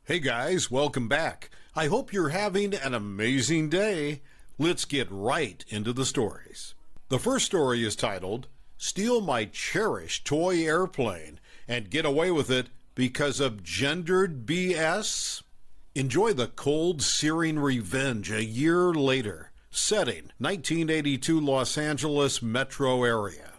Hey guys, welcome back. I hope you're having an amazing day. Let's get right into the stories. The first story is titled, Steal My Cherished Toy Airplane and Get Away with It Because of Gendered BS? Enjoy the cold, searing revenge a year later. Setting, 1982 Los Angeles metro area.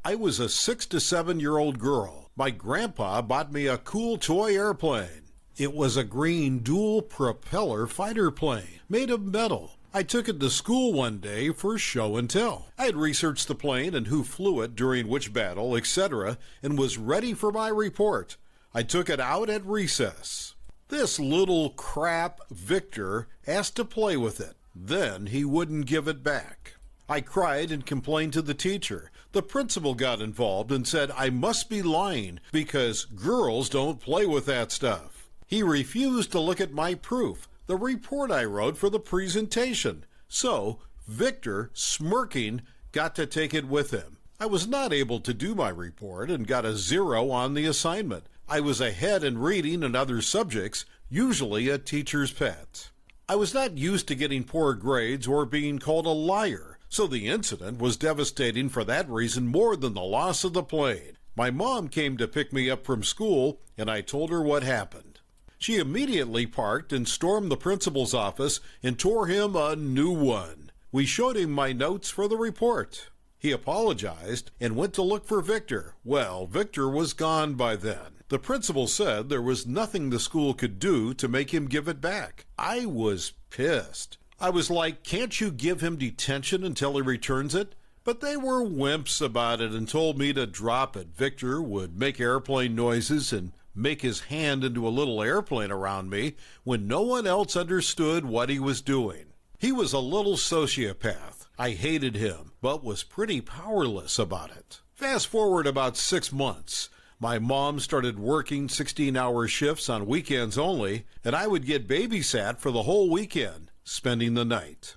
I was a 6 to 7-year-old girl. My grandpa bought me a cool toy airplane. It was a green dual-propeller fighter plane made of metal. I took it to school one day for show and tell. I had researched the plane and who flew it during which battle, etc., and was ready for my report. I took it out at recess. This little crap, Victor, asked to play with it. Then he wouldn't give it back. I cried and complained to the teacher. The principal got involved and said I must be lying because girls don't play with that stuff. He refused to look at my proof, the report I wrote for the presentation. So, Victor, smirking, got to take it with him. I was not able to do my report and got a 0 on the assignment. I was ahead in reading and other subjects, usually a teacher's pet. I was not used to getting poor grades or being called a liar, so the incident was devastating for that reason more than the loss of the plane. My mom came to pick me up from school, and I told her what happened. She immediately parked and stormed the principal's office and tore him a new one. We showed him my notes for the report. He apologized and went to look for Victor. Well, Victor was gone by then. The principal said there was nothing the school could do to make him give it back. I was pissed. I was like, can't you give him detention until he returns it? But they were wimps about it and told me to drop it. Victor would make airplane noises and make his hand into a little airplane around me when no one else understood what he was doing. He was a little sociopath. I hated him, but was pretty powerless about it. Fast forward about 6 months. My mom started working 16-hour shifts on weekends only, and I would get babysat for the whole weekend, spending the night.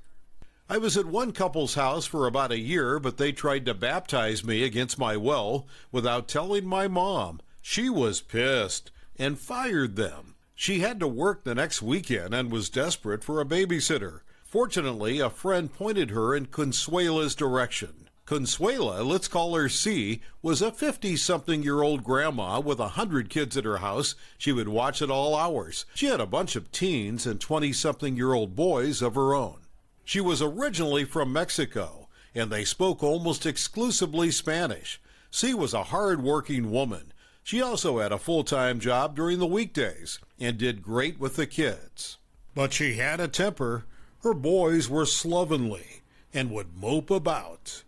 I was at one couple's house for about a year, but they tried to baptize me against my will without telling my mom. She was pissed and fired them. She had to work the next weekend and was desperate for a babysitter. Fortunately, a friend pointed her in Consuela's direction. Consuela, let's call her C, was a 50-something-year-old grandma with 100 kids at her house. She would watch at all hours. She had a bunch of teens and 20-something-year-old boys of her own. She was originally from Mexico, and they spoke almost exclusively Spanish. C was a hard-working woman. She also had a full-time job during the weekdays and did great with the kids. But she had a temper. Her boys were slovenly and would mope about.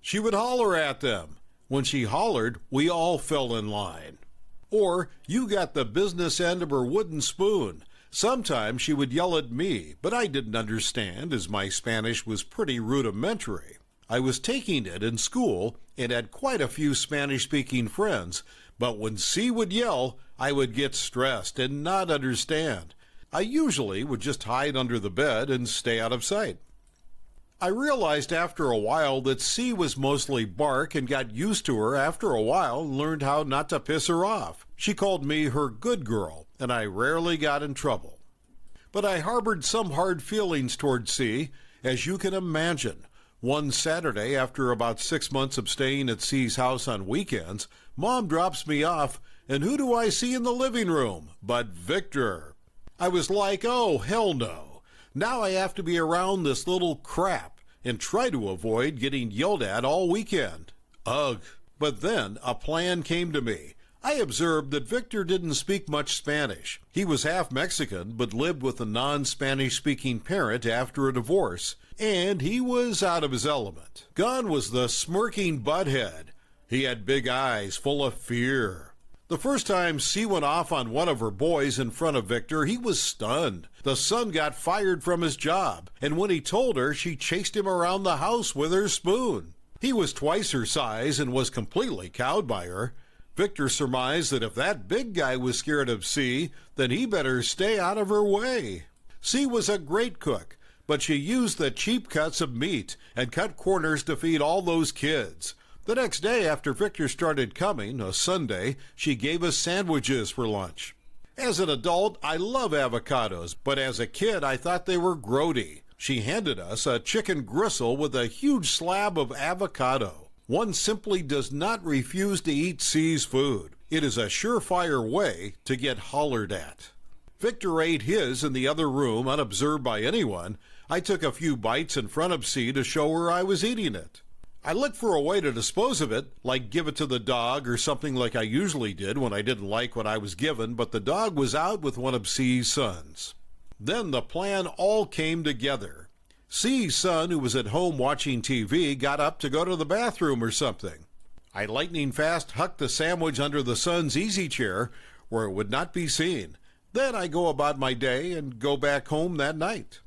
She would holler at them. When she hollered, we all fell in line. Or you got the business end of her wooden spoon. Sometimes she would yell at me, but I didn't understand as my Spanish was pretty rudimentary. I was taking it in school and had quite a few Spanish-speaking friends, but when C would yell, I would get stressed and not understand. I usually would just hide under the bed and stay out of sight. I realized after a while that C was mostly bark and got used to her after a while and learned how not to piss her off. She called me her good girl, and I rarely got in trouble. But I harbored some hard feelings toward C, as you can imagine. One Saturday, after about 6 months of staying at C's house on weekends, Mom drops me off, and who do I see in the living room but Victor? I was like, oh, hell no. Now I have to be around this little crap and try to avoid getting yelled at all weekend. Ugh. But then a plan came to me. I observed that Victor didn't speak much Spanish. He was half Mexican, but lived with a non-Spanish-speaking parent after a divorce, and he was out of his element. Gone was the smirking butthead. He had big eyes full of fear. The first time C went off on one of her boys in front of Victor, he was stunned. The son got fired from his job, and when he told her, she chased him around the house with her spoon. He was twice her size and was completely cowed by her. Victor surmised that if that big guy was scared of C, then he better stay out of her way. C was a great cook, but she used the cheap cuts of meat and cut corners to feed all those kids. The next day after Victor started coming, a Sunday, she gave us sandwiches for lunch. As an adult, I love avocados, but as a kid, I thought they were grody. She handed us a chicken gristle with a huge slab of avocado. One simply does not refuse to eat C's food. It is a surefire way to get hollered at. Victor ate his in the other room, unobserved by anyone. I took a few bites in front of C to show her I was eating it. I looked for a way to dispose of it, like give it to the dog or something like I usually did when I didn't like what I was given, but the dog was out with one of C's sons. Then the plan all came together. C's son, who was at home watching TV, got up to go to the bathroom or something. I lightning fast hucked the sandwich under the son's easy chair where it would not be seen. Then I go about my day and go back home that night.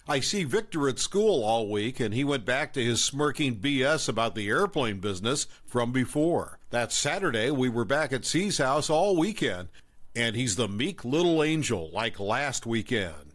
I see Victor at school all week, and he went back to his smirking BS about the airplane business from before. That Saturday, we were back at C's house all weekend, and he's the meek little angel like last weekend.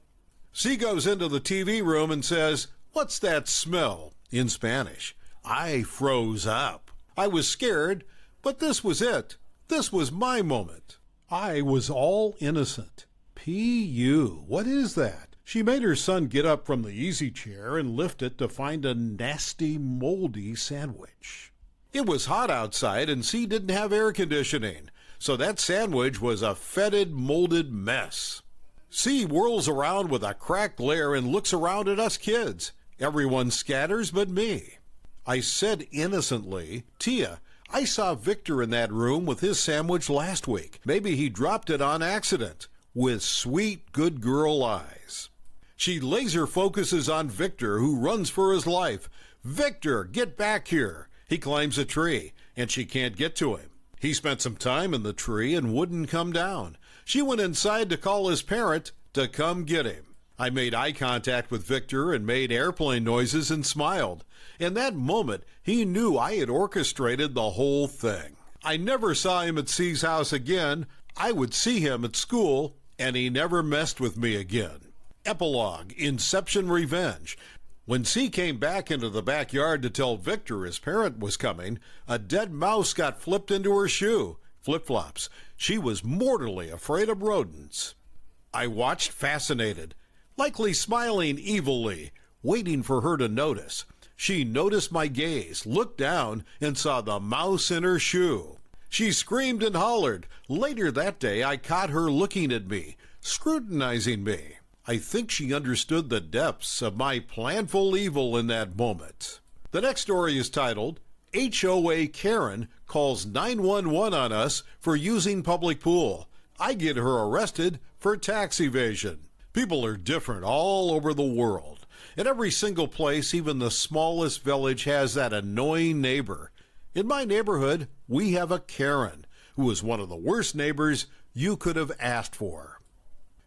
C goes into the TV room and says, "What's that smell?" in Spanish. I froze up. I was scared, but this was it. This was my moment. I was all innocent. P.U. What is that? She made her son get up from the easy chair and lift it to find a nasty, moldy sandwich. It was hot outside and C didn't have air conditioning, so that sandwich was a fetid, molded mess. C whirls around with a cracked glare and looks around at us kids. Everyone scatters but me. I said innocently, "Tia, I saw Victor in that room with his sandwich last week. Maybe he dropped it on accident," with sweet, good girl eyes. She laser focuses on Victor, who runs for his life. "Victor, get back here." He climbs a tree, and she can't get to him. He spent some time in the tree and wouldn't come down. She went inside to call his parent to come get him. I made eye contact with Victor and made airplane noises and smiled. In that moment, he knew I had orchestrated the whole thing. I never saw him at C's house again. I would see him at school, and he never messed with me again. Epilogue, Inception Revenge. When C came back into the backyard to tell Victor his parent was coming, a dead mouse got flipped into her shoe, flip-flops. She was mortally afraid of rodents. I watched fascinated, likely smiling evilly, waiting for her to notice. She noticed my gaze, looked down, and saw the mouse in her shoe. She screamed and hollered. Later that day, I caught her looking at me, scrutinizing me. I think she understood the depths of my planful evil in that moment. The next story is titled, HOA Karen Calls 911 on Us for Using Public Pool. I get her arrested for tax evasion. People are different all over the world. In every single place, even the smallest village has that annoying neighbor. In my neighborhood, we have a Karen, who is one of the worst neighbors you could have asked for.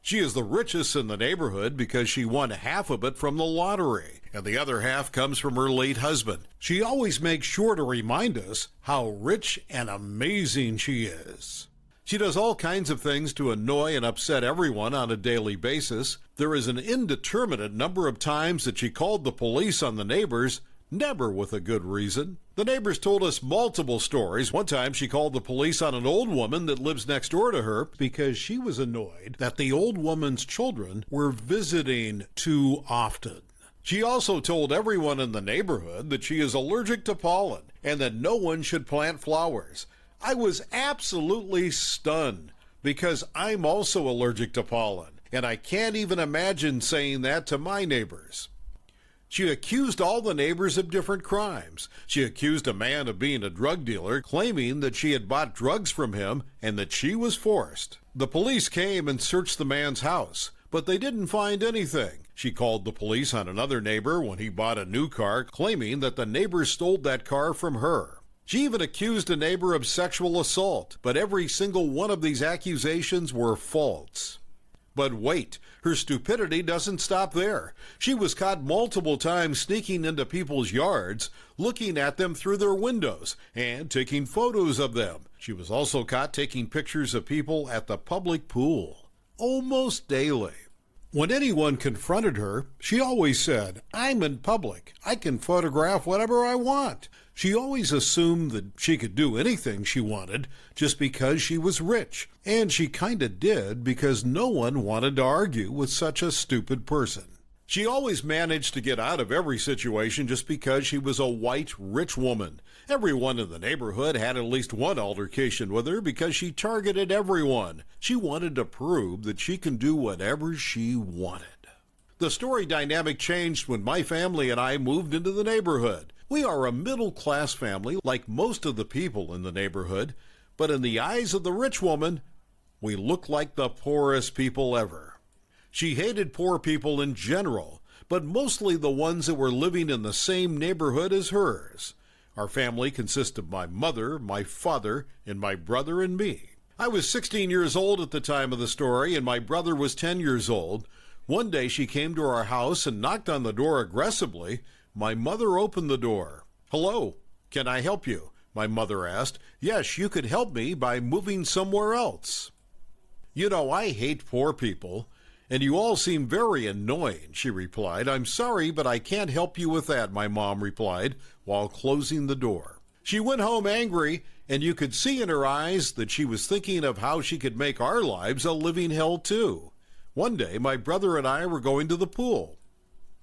She is the richest in the neighborhood because she won half of it from the lottery, and the other half comes from her late husband. She always makes sure to remind us how rich and amazing she is. She does all kinds of things to annoy and upset everyone on a daily basis. There is an indeterminate number of times that she called the police on the neighbors, never with a good reason. The neighbors told us multiple stories. One time she called the police on an old woman that lives next door to her because she was annoyed that the old woman's children were visiting too often. She also told everyone in the neighborhood that she is allergic to pollen and that no one should plant flowers. I was absolutely stunned because I'm also allergic to pollen, and I can't even imagine saying that to my neighbors. She accused all the neighbors of different crimes. She accused a man of being a drug dealer, claiming that she had bought drugs from him and that she was forced. The police came and searched the man's house, but they didn't find anything. She called the police on another neighbor when he bought a new car, claiming that the neighbor stole that car from her. She even accused a neighbor of sexual assault, but every single one of these accusations were false. But wait, her stupidity doesn't stop there. She was caught multiple times sneaking into people's yards, looking at them through their windows, and taking photos of them. She was also caught taking pictures of people at the public pool, almost daily. When anyone confronted her, she always said, "I'm in public. I can photograph whatever I want." She always assumed that she could do anything she wanted just because she was rich. And she kinda did, because no one wanted to argue with such a stupid person. She always managed to get out of every situation just because she was a white, rich woman. Everyone in the neighborhood had at least one altercation with her because she targeted everyone. She wanted to prove that she can do whatever she wanted. The story dynamic changed when my family and I moved into the neighborhood. We are a middle-class family like most of the people in the neighborhood, but in the eyes of the rich woman, we look like the poorest people ever. She hated poor people in general, but mostly the ones that were living in the same neighborhood as hers. Our family consists of my mother, my father, and my brother and me. I was 16 years old at the time of the story, and my brother was 10 years old. One day she came to our house and knocked on the door aggressively. My mother opened the door. "Hello, can I help you?" my mother asked. "Yes, you could help me by moving somewhere else." "You know, I hate poor people, and you all seem very annoying," she replied. "I'm sorry, but I can't help you with that," my mom replied while closing the door. She went home angry, and you could see in her eyes that she was thinking of how she could make our lives a living hell too. One day, my brother and I were going to the pool.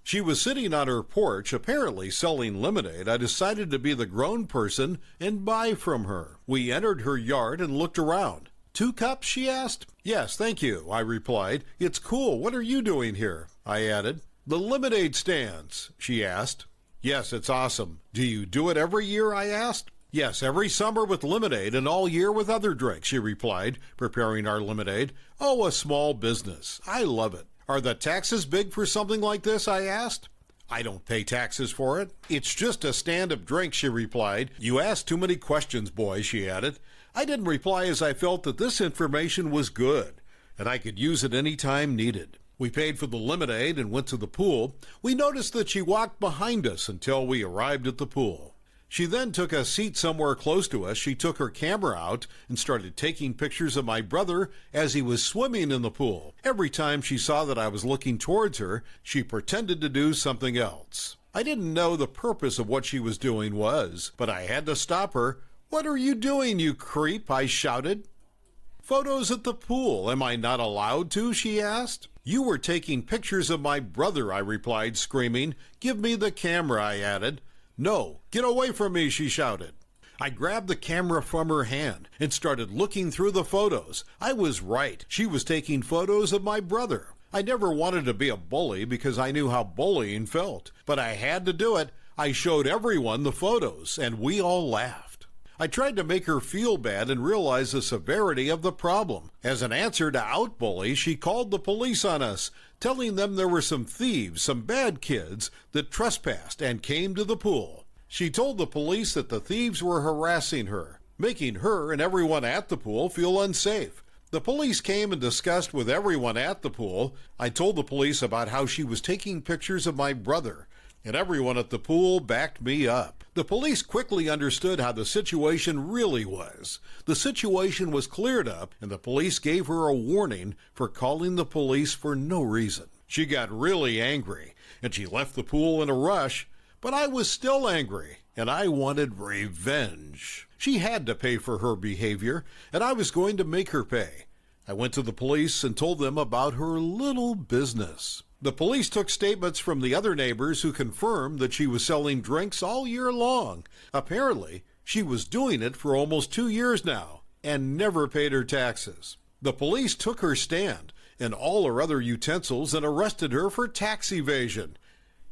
She was sitting on her porch, apparently selling lemonade. I decided to be the grown person and buy from her. We entered her yard and looked around. "2 cups?" she asked. "Yes, thank you," I replied. "It's cool. What are you doing here?" I added. "The lemonade stands," she asked. "Yes, it's awesome. Do you do it every year?" I asked. "Yes, every summer with lemonade and all year with other drinks," she replied, preparing our lemonade. "Oh, a small business. I love it." "Are the taxes big for something like this?" I asked. "I don't pay taxes for it. It's just a stand of drinks," she replied. "You asked too many questions, boy," she added. I didn't reply as I felt that this information was good, and I could use it any time needed. We paid for the lemonade and went to the pool. We noticed that she walked behind us until we arrived at the pool. She then took a seat somewhere close to us. She took her camera out and started taking pictures of my brother as he was swimming in the pool. Every time she saw that I was looking towards her, she pretended to do something else. I didn't know the purpose of what she was doing was, but I had to stop her. "What are you doing, you creep?" I shouted. "Photos at the pool. Am I not allowed to?" she asked. "You were taking pictures of my brother," I replied, screaming. "Give me the camera," I added. "No, get away from me," she shouted. I grabbed the camera from her hand and started looking through the photos. I was right. She was taking photos of my brother. I never wanted to be a bully because I knew how bullying felt, but I had to do it. I showed everyone the photos, and we all laughed. I tried to make her feel bad and realize the severity of the problem. As an answer to out-bully, she called the police on us, telling them there were some thieves, some bad kids, that trespassed and came to the pool. She told the police that the thieves were harassing her, making her and everyone at the pool feel unsafe. The police came and discussed with everyone at the pool. I told the police about how she was taking pictures of my brother, and everyone at the pool backed me up. The police quickly understood how the situation really was. The situation was cleared up, and the police gave her a warning for calling the police for no reason. She got really angry, and she left the pool in a rush, but I was still angry, and I wanted revenge. She had to pay for her behavior, and I was going to make her pay. I went to the police and told them about her little business. The police took statements from the other neighbors who confirmed that she was selling drinks all year long. Apparently, she was doing it for almost 2 years now and never paid her taxes. The police took her stand and all her other utensils and arrested her for tax evasion.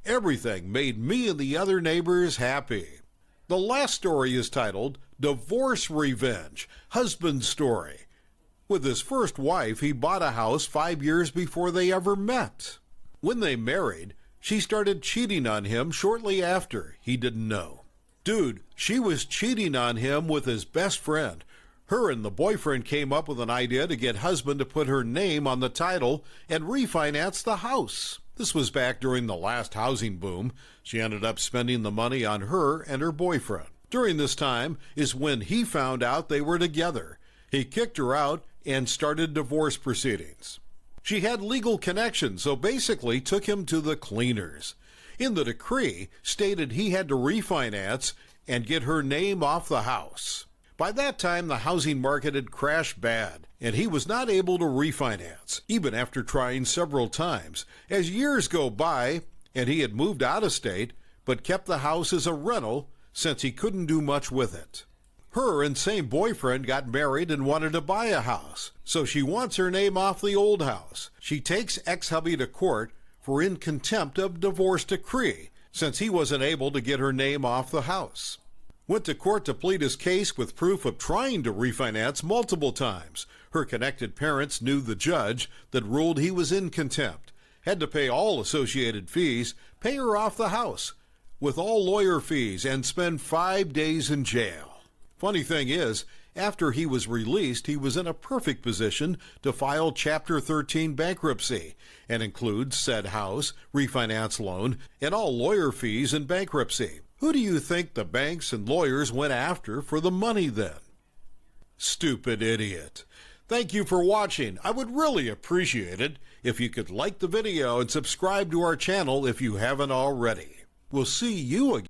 Everything made me and the other neighbors happy. The last story is titled Divorce Revenge, Husband's Story. With his first wife, he bought a house 5 years before they ever met. When they married, she started cheating on him shortly after. He didn't know. Dude, she was cheating on him with his best friend. Her and the boyfriend came up with an idea to get husband to put her name on the title and refinance the house. This was back during the last housing boom. She ended up spending the money on her and her boyfriend. During this time is when he found out they were together. He kicked her out and started divorce proceedings. She had legal connections, so basically took him to the cleaners. In the decree, stated he had to refinance and get her name off the house. By that time, the housing market had crashed bad, and he was not able to refinance, even after trying several times. As years go by, and he had moved out of state, but kept the house as a rental since he couldn't do much with it. Her and same boyfriend got married and wanted to buy a house, so she wants her name off the old house. She takes ex-hubby to court for in contempt of divorce decree, since he wasn't able to get her name off the house. Went to court to plead his case with proof of trying to refinance multiple times. Her connected parents knew the judge that ruled he was in contempt, had to pay all associated fees, pay her off the house, with all lawyer fees, and spend 5 days in jail. Funny thing is, after he was released, he was in a perfect position to file Chapter 13 bankruptcy and include said house, refinance loan, and all lawyer fees in bankruptcy. Who do you think the banks and lawyers went after for the money then? Stupid idiot. Thank you for watching. I would really appreciate it if you could like the video and subscribe to our channel if you haven't already. We'll see you again.